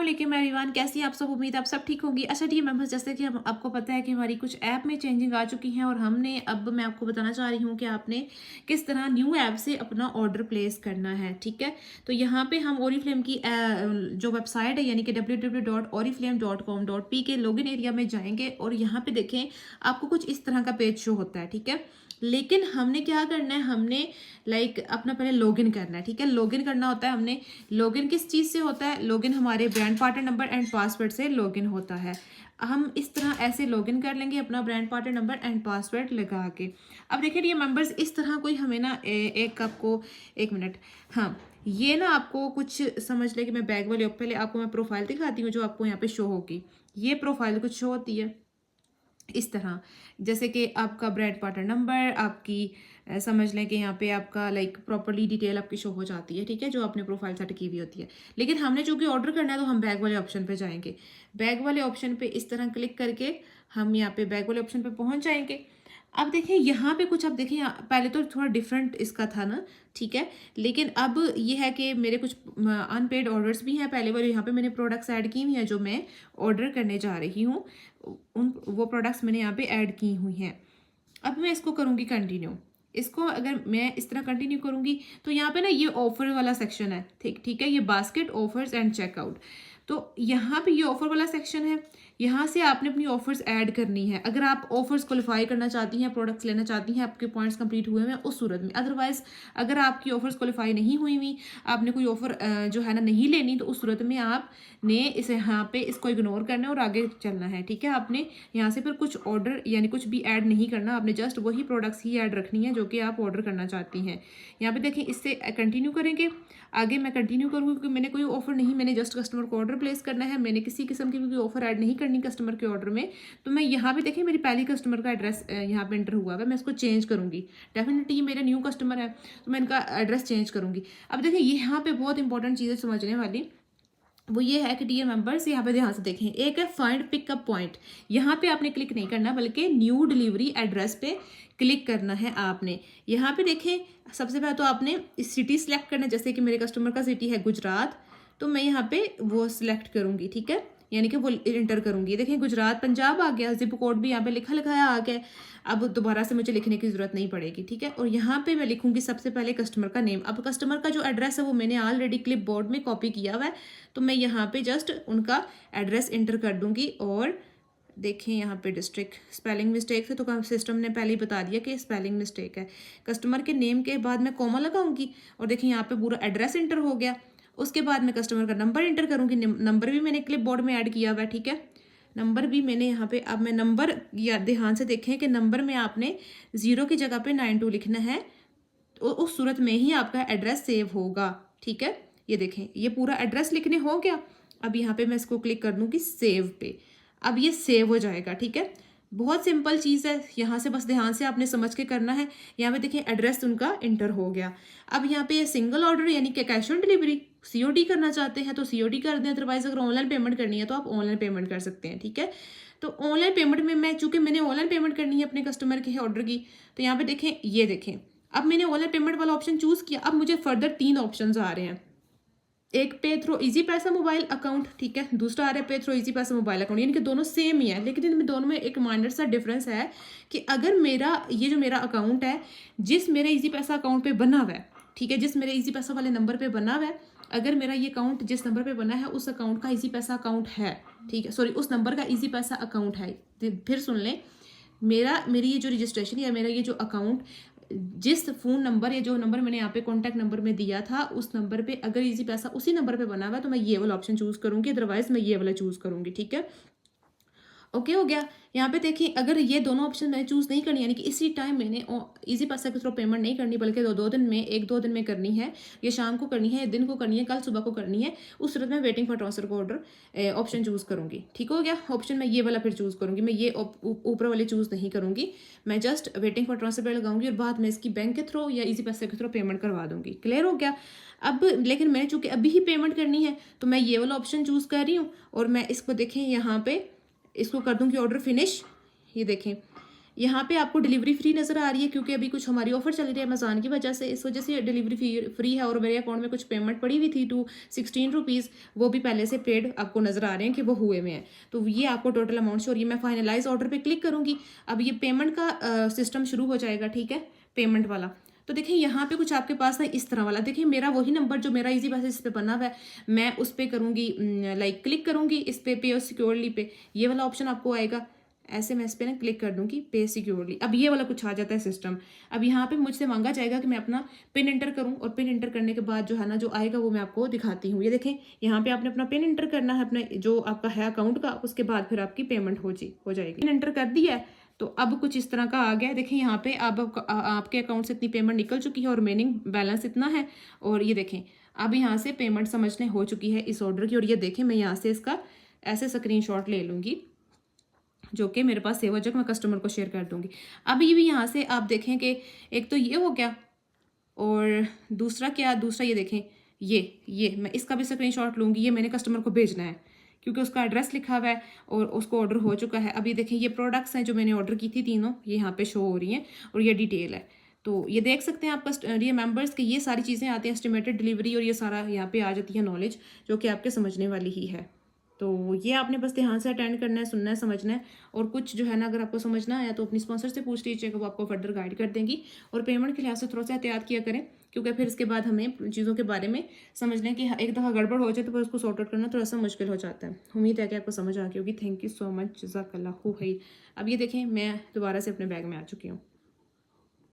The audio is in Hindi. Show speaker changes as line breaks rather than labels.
वालेकुम एवरीवन, कैसी हैं आप सब। उम्मीद आप सब ठीक होंगी। अच्छा डी मेंबर्स, जैसे कि हम आपको पता है कि हमारी कुछ ऐप में चेंजिंग आ चुकी हैं और हमने अब मैं आपको बताना चाह रही हूँ कि आपने किस तरह न्यू ऐप से अपना ऑर्डर प्लेस करना है। ठीक है, तो यहाँ पे हम ओरीफ्लेम की जो वेबसाइट है यानी कि www.oriflame.com.p के लॉगिन एरिया में जाएंगे और यहाँ पे देखें आपको कुछ इस तरह का पेज शो होता है। ठीक है, लेकिन हमने क्या करना है, हमने अपना पहले लॉगिन करना है। ठीक है, लॉगिन करना होता है हमने। लॉगिन किस चीज़ से होता है? लॉगिन हमारे brand partner number and password से लॉगिन होता है। हम इस तरह ऐसे लॉगिन कर लेंगे अपना brand partner number and password लगा के। अब देखिए ये मेंबर्स, इस तरह कोई हमें ना एक आपको एक मिनट, हाँ ये ना आपको कुछ समझ ले कि मैं बैग वाले पहले आपको मैं प्रोफाइल दिखाती हूँ जो आपको यहाँ पे शो होगी। ये प्रोफाइल कुछ शो होती है इस तरह, जैसे कि आपका ब्रांड पार्टनर नंबर, आपकी समझ लें कि यहाँ पे आपका प्रॉपर्ली डिटेल आपकी शो हो जाती है। ठीक है, जो आपने प्रोफाइल सेट की हुई होती है। लेकिन हमने चूंकि ऑर्डर करना है तो हम बैग वाले ऑप्शन पे जाएंगे। बैग वाले ऑप्शन पे इस तरह क्लिक करके हम यहाँ पे बैग वाले ऑप्शन पे पहुंच जाएंगे। अब देखिए यहाँ पे कुछ, अब देखिए पहले तो थोड़ा डिफरेंट इसका था ना। ठीक है, लेकिन अब ये है कि मेरे कुछ अनपेड ऑर्डर्स भी हैं पहले वाले। यहाँ पे मैंने प्रोडक्ट्स ऐड की हुई हैं जो मैं ऑर्डर करने जा रही हूँ, वो प्रोडक्ट्स मैंने यहाँ पे ऐड की हुई हैं। अब मैं इसको करूँगी कंटिन्यू। इसको अगर मैं इस तरह कंटिन्यू करूँगी तो यहाँ पे ना ये ऑफर वाला सेक्शन है। ठीक है, ये बास्केट ऑफर्स एंड चेकआउट। तो यहाँ पे ये ऑफर वाला सेक्शन है। यहाँ से आपने अपनी ऑफर्स ऐड करनी है। अगर आप ऑफर्स क्वालिफाई करना चाहती हैं, प्रोडक्ट्स लेना चाहती हैं, आपके पॉइंट्स कंप्लीट हुए हैं उस सूरत में। अदरवाइज अगर आपकी ऑफर्स क्वालिफाई नहीं हुई हुई, आपने कोई ऑफर जो है ना नहीं लेनी, तो उस सूरत में आपने इसे यहाँ पे इसको इग्नोर करना है और आगे चलना है। ठीक है, आपने यहाँ से फिर कुछ ऑर्डर यानी कुछ भी ऐड नहीं करना, आपने जस्ट वही प्रोडक्ट्स ही ऐड रखनी है जो कि आप ऑर्डर करना चाहती हैं। यहाँ पे देखें, इससे कंटिन्यू करेंगे। आगे मैं कंटिन्यू करूँगी क्योंकि मैंने कोई ऑफर नहीं, मैंने जस्ट कस्टमर को ऑर्डर प्लेस करना है। मैंने किसी किस्म की कोई ऑफर ऐड नहीं करनी कस्टमर के ऑर्डर में। तो मैं यहाँ पे देखिए मेरी पहली कस्टमर का एड्रेस यहाँ पे एंटर हुआ है, मैं इसको चेंज करूँगी। डेफिनेटली ये मेरा न्यू कस्टमर है तो मैं इनका एड्रेस चेंज करूँगी। अब देखिए यहाँ पे बहुत इंपॉर्टेंट चीज़ें समझने वाली वो ये है कि डियर मेंबर्स, यहाँ पे ध्यान से देखें। एक है फाइंड पिकअप पॉइंट, यहाँ पे आपने क्लिक नहीं करना बल्कि न्यू डिलीवरी एड्रेस पे क्लिक करना है आपने। यहाँ पे देखें, सबसे पहले तो आपने सिटी सिलेक्ट करना है। जैसे कि मेरे कस्टमर का सिटी है गुजरात, तो मैं यहाँ पे वो सिलेक्ट करूँगी। ठीक है, यानी कि वो इंटर करूँगी। देखें गुजरात पंजाब आ गया, जिप कोड भी यहाँ पे लिखा लिखाया आ गया। अब दोबारा से मुझे लिखने की ज़रूरत नहीं पड़ेगी। ठीक है, और यहाँ पे मैं लिखूँगी सबसे पहले कस्टमर का नेम। अब कस्टमर का जो एड्रेस है वो मैंने ऑलरेडी क्लिप बोर्ड में कॉपी किया हुआ है, तो मैं यहाँ पे जस्ट उनका एड्रेस इंटर कर दूँगी। और देखें यहाँ पे डिस्ट्रिक्ट स्पेलिंग मिस्टेक थे तो सिस्टम ने पहले ही बता दिया कि स्पेलिंग मिस्टेक है। कस्टमर के नेम के बाद मैं कॉमा लगाऊंगी और देखिए यहाँ पे पूरा एड्रेस इंटर हो गया। उसके बाद मैं कस्टमर का नंबर इंटर करूँगी। नंबर भी मैंने क्लिप बोर्ड में ऐड किया हुआ है। ठीक है, नंबर भी मैंने यहाँ पे, अब मैं नंबर या ध्यान से देखें कि नंबर में आपने 0 की जगह पे 92 लिखना है, तो उस सूरत में ही आपका एड्रेस सेव होगा। ठीक है, ये देखें ये पूरा एड्रेस लिखने हो गया। अब यहाँ पे मैं इसको क्लिक कर दूँगी सेव पे, अब ये सेव हो जाएगा। ठीक है, बहुत सिंपल चीज़ है। यहाँ से बस ध्यान से आपने समझ के करना है। यहाँ पे देखिए एड्रेस उनका इंटर हो गया। अब यहाँ पे सिंगल ऑर्डर यानी कि कैश ऑन डिलीवरी, सीओडी करना चाहते हैं तो सीओडी कर दें। अदरवाइज अगर ऑनलाइन पेमेंट करनी है तो आप ऑनलाइन पेमेंट कर सकते हैं। ठीक है, तो ऑनलाइन पेमेंट में मैं, चूंकि मैंने ऑनलाइन पेमेंट करनी है अपने कस्टमर के ऑर्डर की, तो यहाँ पे देखें, ये देखें अब मैंने ऑनलाइन पेमेंट वाला ऑप्शन चूज़ किया। अब मुझे फर्दर 3 ऑप्शन आ रहे हैं। एक पे थ्रू इजी पैसा मोबाइल अकाउंट, ठीक है, दूसरा आ रहा है पे थ्रू इजी पैसा मोबाइल अकाउंट, यानी कि दोनों सेम ही है। लेकिन इनमें दोनों में एक माइनर सा डिफरेंस है कि अगर मेरा ये जो मेरा अकाउंट है जिस मेरे इजी पैसा अकाउंट पे बना हुआ है, ठीक है, जिस मेरे इजी पैसा वाले नंबर पे बना हुआ है, अगर मेरा ये अकाउंट जिस नंबर पे बना है उस अकाउंट का इजी पैसा अकाउंट है, ठीक है, सॉरी उस नंबर का इजी पैसा अकाउंट है। फिर सुन लें, मेरी ये जो रजिस्ट्रेशन या मेरा ये जो अकाउंट, जिस फ़ोन नंबर या जो नंबर मैंने यहाँ पे कॉन्टैक्ट नंबर में दिया था उस नंबर पे अगर इजी पैसा उसी नंबर पे बना हुआ है तो मैं ये वाला ऑप्शन चूज़ करूँगी, अदरवाइज मैं ये वाला चूज़ करूँगी। ठीक है, ओके हो गया। यहाँ पे देखिए अगर ये दोनों ऑप्शन मैंने चूज़ नहीं करनी, यानी कि इसी टाइम मैंने इजी पैसा के थ्रू पेमेंट नहीं करनी बल्कि दो दिन में, 1-2 दिन में करनी है, ये शाम को करनी है, दिन को करनी है, कल सुबह को करनी है, उस सूरत में वेटिंग फॉर ट्रांसफर को ऑर्डर ऑप्शन चूज़ करूँगी। ठीक हो गया, ऑप्शन मैं ये वाला फिर चूज़ करूँगी। मैं ये ऊपर वाले चूज़ नहीं करूँगी, मैं जस्ट वेटिंग फॉर ट्रांसफर पे लगाऊंगी और बाद में इसकी बैंक के थ्रू या इजी पैसे के थ्रू पेमेंट करवा दूँगी। क्लियर हो गया। अब लेकिन मैंने चूँकि अभी ही पेमेंट करनी है तो मैं ये वाला ऑप्शन चूज़ कर रही हूँ और मैं इसको देखें यहाँ पे इसको कर दूँगी ऑर्डर फिनिश। ये देखें यहाँ पे आपको डिलीवरी फ्री नज़र आ रही है क्योंकि अभी कुछ हमारी ऑफर चल रही है अमेज़ॉन की वजह से, इस वजह से डिलीवरी फ्री है। और मेरे अकाउंट में कुछ पेमेंट पड़ी हुई थी 216 रुपीज़, वो भी पहले से पेड आपको नज़र आ रहे हैं कि वो हुए में हैं। तो ये आपको टोटल अमाउंट शो हो रही है। मैं फाइनलाइज ऑर्डर पे क्लिक करूँगी। अब ये पेमेंट का सिस्टम शुरू हो जाएगा, ठीक है, पेमेंट वाला। तो देखिए यहाँ पे कुछ आपके पास ना इस तरह वाला, देखिए मेरा वही नंबर जो मेरा इजी पैसे इस पे बना हुआ है, मैं उस पर करूँगी, लाइक क्लिक करूँगी इस पे और सिक्योरली पे, ये वाला ऑप्शन आपको आएगा। ऐसे मैं इस पर ना क्लिक कर दूंगी पे सिक्योरली। अब ये वाला कुछ आ जाता है सिस्टम। अब यहाँ पे मुझसे मांगा जाएगा कि मैं अपना पिन एंटर करूँ, और पिन एंटर करने के बाद जो है ना जो आएगा वो मैं आपको दिखाती हूँ। ये देखें यहाँ पे आपने अपना पिन एंटर करना है, अपना जो आपका है अकाउंट का, उसके बाद फिर आपकी पेमेंट हो जाएगी। पिन एंटर कर दिया है तो अब कुछ इस तरह का आ गया है। देखिए यहाँ पे अब आपके अकाउंट से इतनी पेमेंट निकल चुकी है और रिमेनिंग बैलेंस इतना है। और ये देखें अब यहाँ से पेमेंट समझने हो चुकी है इस ऑर्डर की। और ये देखें मैं यहाँ से इसका ऐसे स्क्रीनशॉट ले लूँगी जो कि मेरे पास सेव हो जाएगा, मैं कस्टमर को शेयर कर दूंगी। अब ये भी यहाँ से आप देखें कि एक तो ये हो गया, और दूसरा क्या, दूसरा ये देखें ये मैं इसका भी स्क्रीनशॉट लूँगी। ये मैंने कस्टमर को भेजना है क्योंकि उसका एड्रेस लिखा हुआ है और उसको ऑर्डर हो चुका है। अब ये देखें ये प्रोडक्ट्स हैं जो मैंने ऑर्डर की थी, तीनों ये यहाँ पे शो हो रही हैं और ये डिटेल है। तो ये देख सकते हैं आपका ये मेंबर्स के ये सारी चीज़ें आती हैं, एस्टिमेटेड डिलीवरी, और ये सारा यहाँ पे आ जाती है नॉलेज जो कि आपके समझने वाली ही है। तो ये आपने बस ध्यान से अटेंड करना है, सुनना है, समझना है। और कुछ जो है ना अगर आपको समझना आया तो अपनी स्पॉन्सर से पूछ लीजिएगा, वो आपको फर्दर गाइड कर देंगी। और पेमेंट के लिहाज से थोड़ा सा एहतियात किया करें क्योंकि फिर इसके बाद हमें चीज़ों के बारे में समझ लें कि एक दफ़ा गड़बड़ हो जाए तो फिर उसको सॉर्ट आउट करना थोड़ा सा मुश्किल हो जाता है। उम्मीद है कि आपको समझ आ गई होगी। थैंक यू सो मच, जज़ाकल्लाहु खैर। अब ये देखें मैं दोबारा से अपने बैग में आ चुकी हूँ।